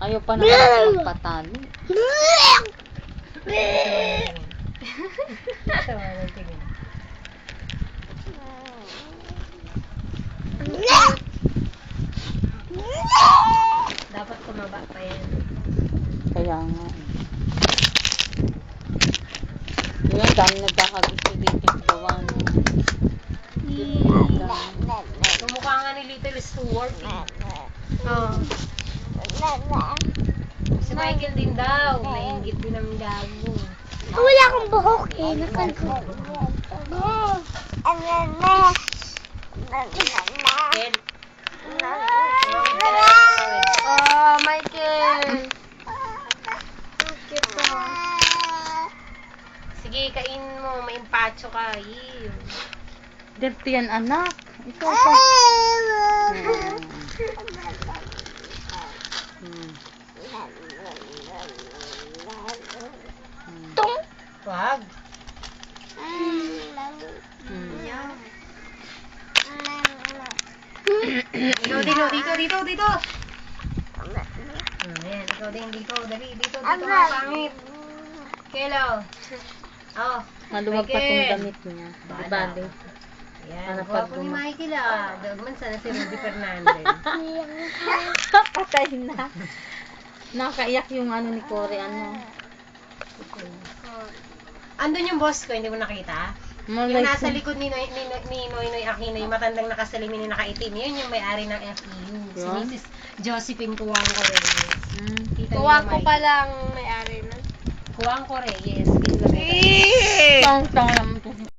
Ayaw pa naman magpatalo. Tawa ng tingin. Dapat tumaba pa yan. Kaya nga. Yun, dami nagkakagusto dito sa gawan. Tumukha nga ni Little Stuart eh. Oo. Si Michael din daw. Nainggit din ang gago. Wala akong buhok eh. Nakalko. Ed. Oh, Michael. Cute to. Sige, kain mo. May empacho ka. Ew. Dirty yan, anak. Ikaw pa. Tung. Wag. Ikaw dito. Ayan, ikaw din dito. Dali, dito ka pangit. Kelo. Oh, Maluwag pa tong damit niya. Di bali. Ayan, Para gwapo pag ni buma- Michael ah. Dagman sana si Rudy Fernandez. Patay na. Nakaiyak yung ano ni Cory, ano. Andun yung boss ko, hindi mo nakita? Yung nasa likod ni Noy Aquino, yung matandang nakasalimin yung nakaitim, yun yung may-ari ng FEU. Si Yun? Mrs. Josephine Kuwangko Reyes. Kita niyo Kuha yung ko mic. pa lang may-ari nun. Kuwangko Reyes. Yes. Eh! Tang-tang naman to.